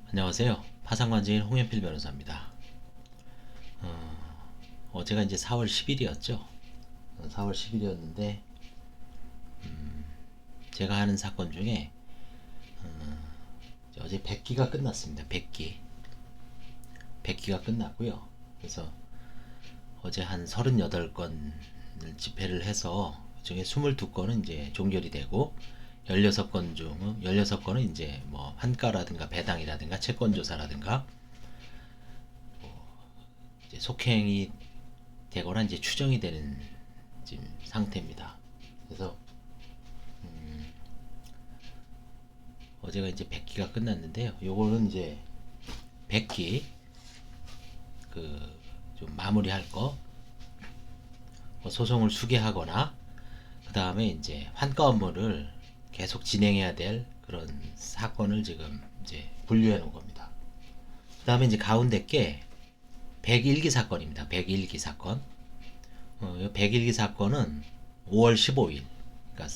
안녕하세요. 파산관제인 홍현필 변호사입니다. 어제가 이제 4월 10일이었죠. 4월 10일이었는데 제가 하는 사건 중에 어제 100기가 끝났습니다. 100기가 끝났고요. 그래서 어제 한 38건을 집회를 해서 그중에 22건은 이제 종결이 되고 16건은 이제 뭐 환가라든가 배당이라든가 채권 조사라든가 이제 속행이 되거나 이제 추정이 되는 지금 상태입니다. 그래서 어제가 이제 100기가 끝났는데요. 요거는 이제 100기 그 좀 마무리할 거, 소송을 수개하거나 그 다음에 이제 환가 업무를 계속 진행해야 될 그런 사건을 지금 이제 분류해 놓은 겁니다. 그 다음에 이제 가운데 게 101기 사건입니다. 101기 사건. 101기 사건은 5월 15일, 그러니까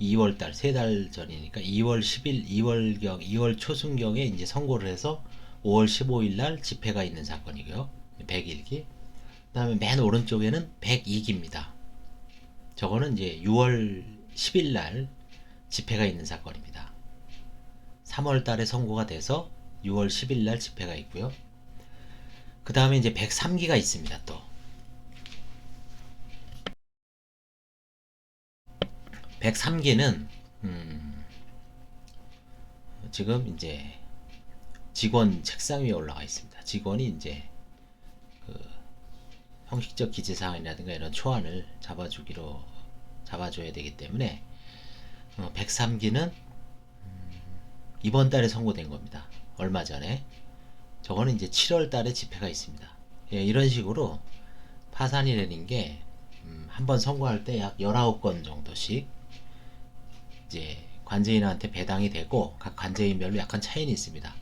2월달, 3달 전이니까 2월 10일, 2월 초순경에 이제 선고를 해서 5월 15일 날 집회가 있는 사건이고요. 101기. 그 다음에 맨 오른쪽에는 102기입니다. 저거는 이제 6월 10일 날 집회가 있는 사건입니다. 3월 달에 선고가 돼서 6월 10일 날 집회가 있고요. 그 다음에 이제 103기가 있습니다. 또 103기는 지금 이제 직원 책상 위에 올라가 있습니다. 직원이 이제 그 형식적 기재사항이라든가 이런 초안을 잡아줘야 되기 때문에 103기는 이번 달에 선고된 겁니다. 얼마 전에. 저거는 이제 7월 달에 집회가 있습니다. 예, 이런 식으로 파산이라는 게 한 번 선고할 때 약 19건 정도씩 이제 관제인한테 배당이 되고 각 관제인별로 약간 차이는 있습니다.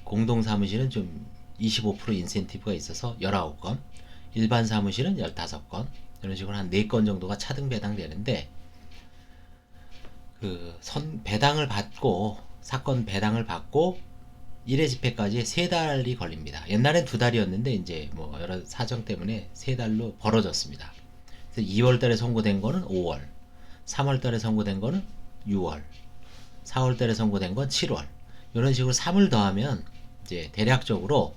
공동사무실은 좀 25% 인센티브가 있어서 19건, 일반 사무실은 15건, 이런 식으로 한 4건 정도가 차등 배당되는데 배당을 받고 사건 배당을 받고 1회 집회까지 3달이 걸립니다. 옛날엔 2달이었는데 이제 뭐 여러 사정 때문에 3달로 벌어졌습니다. 그래서 2월 달에 선고된 거는 5월, 3월 달에 선고된 거는 6월, 4월 달에 선고된 건 7월. 이런 식으로 3을 더하면 이제 대략적으로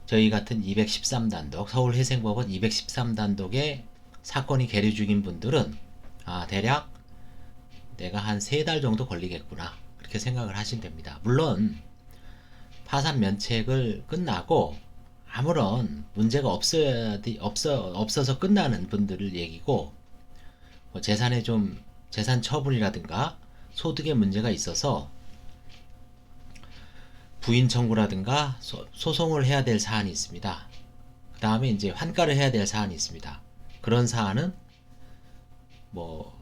저희 같은 213단독, 서울회생법원 213단독에 사건이 계류 중인 분들은 대략 내가 한 3달 정도 걸리겠구나, 그렇게 생각을 하시면 됩니다. 물론 파산 면책을 끝나고 아무런 문제가 없어서 끝나는 분들을 얘기고, 뭐 재산에 좀 재산 처분이라든가 소득에 문제가 있어서 부인 청구라든가 소송을 해야 될 사안이 있습니다. 그 다음에 이제 환가를 해야 될 사안이 있습니다. 그런 사안은 뭐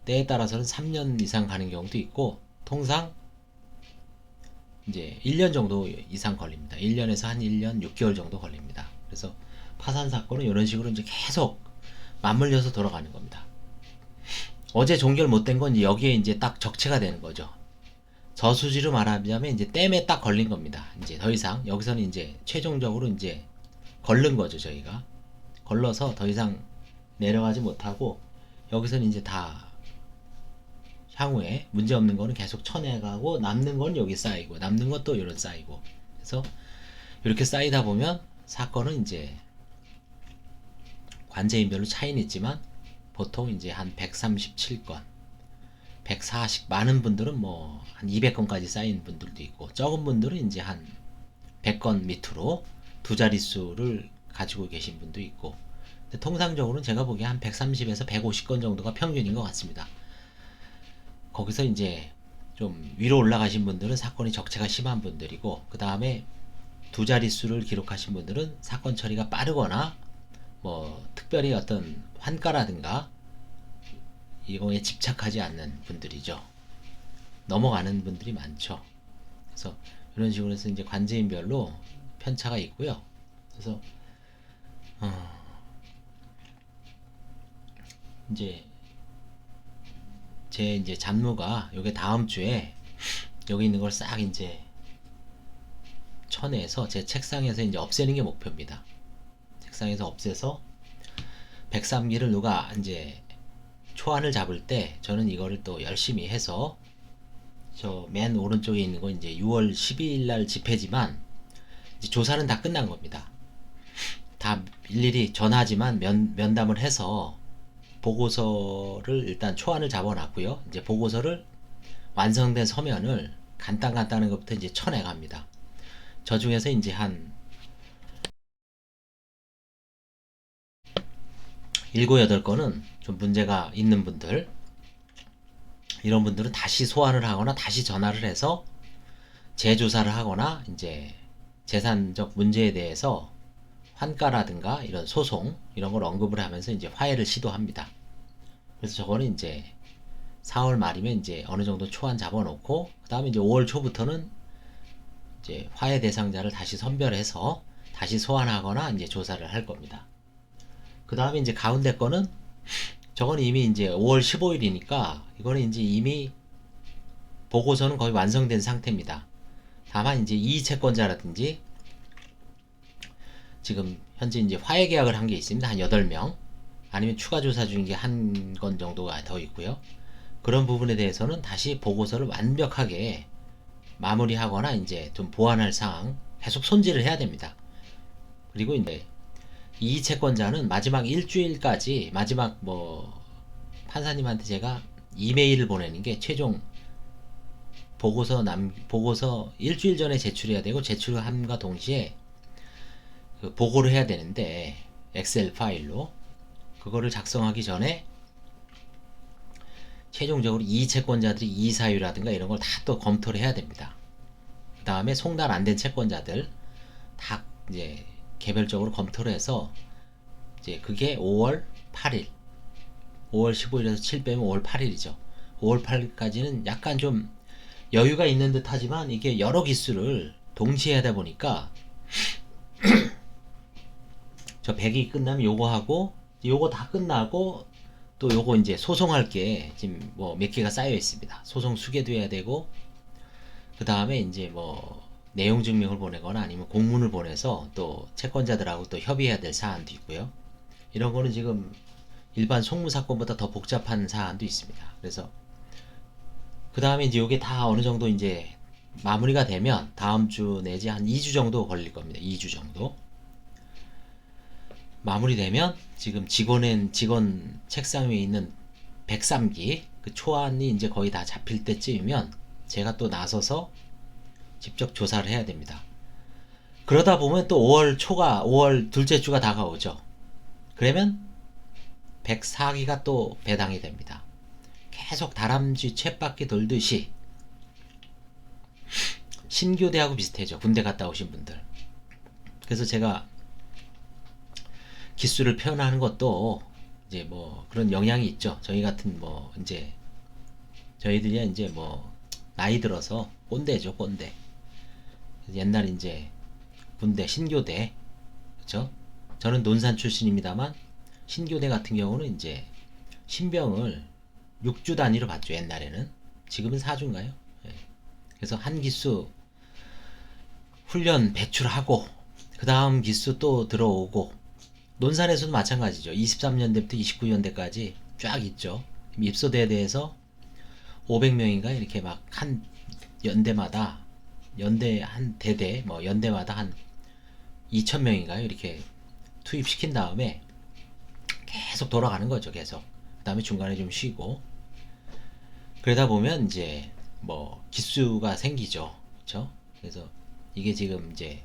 때에 따라서는 3년 이상 가는 경우도 있고, 통상 이제 1년 정도 이상 걸립니다. 1년에서 한 1년 6개월 정도 걸립니다. 그래서 파산 사건은 이런 식으로 이제 계속 맞물려서 돌아가는 겁니다. 어제 종결 못된 건 여기에 이제 딱 적체가 되는 거죠. 저수지로 말하자면 이제 댐에 딱 걸린 겁니다. 이제 더 이상 여기서는 이제 최종적으로 이제 걸른 거죠. 저희가 걸러서 더 이상 내려가지 못하고 여기서는 이제 다 향후에 문제 없는 거는 계속 쳐내가고 남는 건 여기 쌓이고 남는 것도 이런 쌓이고, 그래서 이렇게 쌓이다 보면 사건은 이제 관제인별로 차이는 있지만 보통 이제 한 137건, 140, 많은 분들은 뭐 한 200건까지 쌓인 분들도 있고, 적은 분들은 이제 한 100건 밑으로 두 자릿수를 가지고 계신 분도 있고, 근데 통상적으로는 제가 보기에 한 130에서 150건 정도가 평균인 것 같습니다. 거기서 이제 좀 위로 올라가신 분들은 사건이 적체가 심한 분들이고, 그 다음에 두 자릿수를 기록하신 분들은 사건 처리가 빠르거나 뭐 특별히 어떤 환가라든가 이거에 집착하지 않는 분들이죠. 넘어가는 분들이 많죠. 그래서 이런 식으로 해서 이제 관제인별로 편차가 있고요. 그래서 이제 제 이제 잡무가 요게 다음 주에 여기 있는 걸 싹 이제 쳐내서 제 책상에서 이제 없애는 게 목표입니다. 책상에서 없애서 103기를 누가 이제 초안을 잡을 때 저는 이거를 또 열심히 해서 저 맨 오른쪽에 있는 거 이제 6월 12일 날 집회지만 이제 조사는 다 끝난 겁니다. 다 일일이 전화지만 면담을 해서 보고서를 일단 초안을 잡아놨고요. 이제 보고서를 완성된 서면을 간단한 것부터 이제 쳐내갑니다. 저 중에서 이제 한 7, 8건은 좀 문제가 있는 분들, 이런 분들은 다시 소환을 하거나 다시 전화를 해서 재조사를 하거나 이제 재산적 문제에 대해서 환가라든가 이런 소송 이런 걸 언급을 하면서 이제 화해를 시도합니다. 그래서 저거는 이제 4월 말이면 이제 어느 정도 초안 잡아놓고 그 다음에 이제 5월 초부터는 이제 화해 대상자를 다시 선별해서 다시 소환하거나 이제 조사를 할 겁니다. 그 다음에 이제 가운데 거는 저거는 이미 이제 5월 15일이니까 이거는 이제 이미 보고서는 거의 완성된 상태입니다. 다만 이제 이채권자라든지 지금 현재 이제 화해 계약을 한 게 있습니다. 한 8명. 아니면 추가 조사 중인 게 한 건 정도가 더 있고요. 그런 부분에 대해서는 다시 보고서를 완벽하게 마무리하거나 이제 좀 보완할 사항 계속 손질을 해야 됩니다. 그리고 이제 이 채권자는 마지막 일주일까지 마지막 뭐 판사님한테 제가 이메일을 보내는 게 최종 보고서 일주일 전에 제출해야 되고 제출함과 동시에 그 보고를 해야 되는데 엑셀 파일로 그거를 작성하기 전에 최종적으로 이 채권자들이 이사유라든가 이런 걸 다 또 검토를 해야 됩니다. 그 다음에 송달 안 된 채권자들 다 이제 개별적으로 검토를 해서 이제 그게 5월 8일 5월 15일에서 7 빼면 5월 8일이죠. 5월 8일까지는 약간 좀 여유가 있는 듯 하지만 이게 여러 기수를 동시에 하다 보니까 저 100이 끝나면 요거 하고 요거 다 끝나고 또 요거 이제 소송할 게 지금 뭐 몇 개가 쌓여 있습니다. 소송 수개도 해야 되고 그 다음에 이제 뭐 내용 증명을 보내거나 아니면 공문을 보내서 또 채권자들하고 또 협의해야 될 사안도 있고요. 이런 거는 지금 일반 송무 사건보다 더 복잡한 사안도 있습니다. 그래서 그 다음에 이제 요게 다 어느 정도 이제 마무리가 되면 다음 주 내지 한 2주 정도 걸릴 겁니다. 2주 정도. 마무리되면 지금 직원 책상 위에 있는 103기 그 초안이 이제 거의 다 잡힐 때쯤이면 제가 또 나서서 직접 조사를 해야 됩니다. 그러다 보면 또 5월 둘째 주가 다가오죠. 그러면 104기가 또 배당이 됩니다. 계속 다람쥐 쳇바퀴 돌듯이 신교대하고 비슷해져. 군대 갔다 오신 분들. 그래서 제가 기수를 표현하는 것도 이제 뭐 그런 영향이 있죠. 저희 같은 뭐 이제 저희들이 이제 뭐 나이 들어서 꼰대죠, 꼰대. 옛날 이제 군대 신교대 그렇죠? 저는 논산 출신입니다만 신교대 같은 경우는 이제 신병을 6주 단위로 받죠. 옛날에는. 지금은 4주인가요? 예. 그래서 한 기수 훈련 배출하고 그 다음 기수 또 들어오고 논산에서도 마찬가지죠. 23년대부터 29년대까지 쫙 있죠. 입소대에 대해서 500명인가 이렇게 막 한 연대마다 연대 한 대대 뭐 연대마다 한 2,000명인가요? 이렇게 투입시킨 다음에 계속 돌아가는 거죠. 계속. 그 다음에 중간에 좀 쉬고 그러다 보면 이제 뭐 기수가 생기죠. 그렇죠? 그래서 이게 지금 이제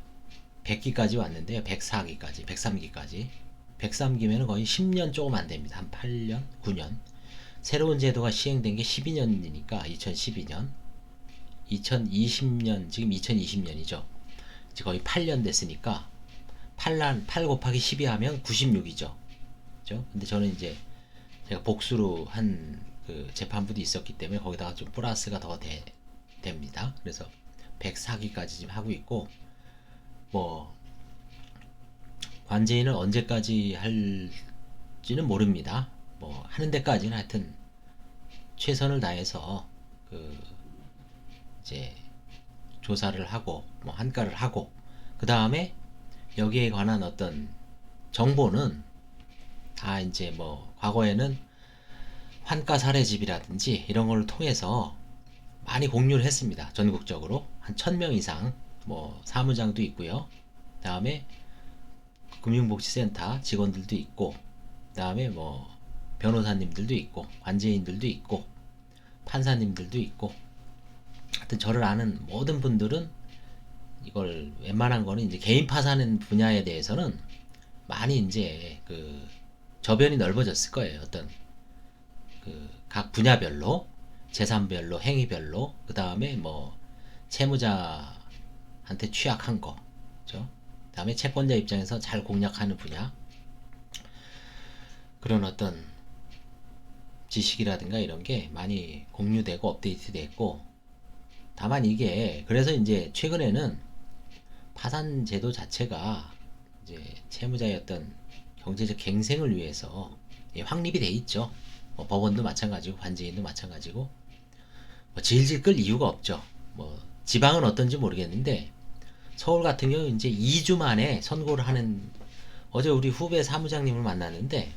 100기까지 왔는데요. 104기까지, 103기까지. 103기면 거의 10년 조금 안 됩니다. 한 8년, 9년. 새로운 제도가 시행된 게 12년이니까 2012년, 2020년, 지금 2020년이죠. 이제 거의 8년 됐으니까 8 곱하기 12 하면 96이죠. 그죠? 근데 저는 이제 제가 복수로 한 그 재판부도 있었기 때문에 거기다가 좀 플러스가 더 됩니다. 그래서 104기까지 지금 하고 있고 뭐 관제인을 언제까지 할지는 모릅니다. 뭐 하는 데까지는 하여튼 최선을 다해서 그 이제 조사를 하고 뭐 한가를 하고 그 다음에 여기에 관한 어떤 정보는 다 이제 뭐 과거에는 환가 사례집이라든지 이런 걸 통해서 많이 공유를 했습니다. 전국적으로 한 1000명 이상 뭐 사무장도 있고요. 그 다음에 금융복지센터 직원들도 있고 그 다음에 뭐 변호사님들도 있고 관제인들도 있고 판사님들도 있고 하여튼 저를 아는 모든 분들은 이걸 웬만한 거는 이제 개인 파산하는 분야에 대해서는 많이 이제 그 저변이 넓어졌을 거예요. 어떤 그 각 분야별로 재산별로 행위별로 그 다음에 뭐 채무자한테 취약한 거, 그죠? 그 다음에 채권자 입장에서 잘 공략하는 분야 그런 어떤 지식이라든가 이런 게 많이 공유되고 업데이트됐고 다만 이게 그래서 이제 최근에는 파산 제도 자체가 이제 채무자의 어떤 경제적 갱생을 위해서 확립이 돼 있죠. 뭐 법원도 마찬가지고 관제인도 마찬가지고 뭐 질질 끌 이유가 없죠. 뭐 지방은 어떤지 모르겠는데 서울 같은 경우 이제 2주 만에 선고를 하는 어제 우리 후배 사무장님을 만났는데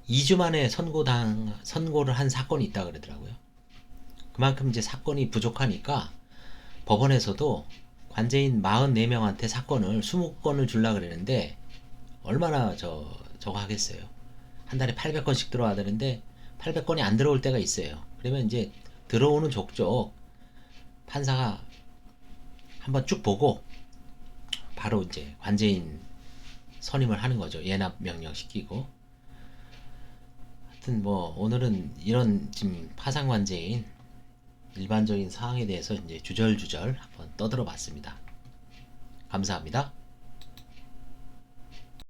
2주 만에 선고를 한 사건이 있다 그러더라고요. 그만큼 이제 사건이 부족하니까 법원에서도 관제인 44명한테 사건을 20건을 줄라 그러는데 얼마나 저거 하겠어요. 한 달에 800건씩 들어와야 되는데 800건이 안 들어올 때가 있어요. 그러면 이제 들어오는 족족 판사가 한번 쭉 보고 바로 이제 관제인 선임을 하는 거죠. 예납 명령 시키고. 하여튼 뭐 오늘은 이런 지금 파산 관제인 일반적인 사항에 대해서 이제 주절주절 한번 떠들어 봤습니다. 감사합니다.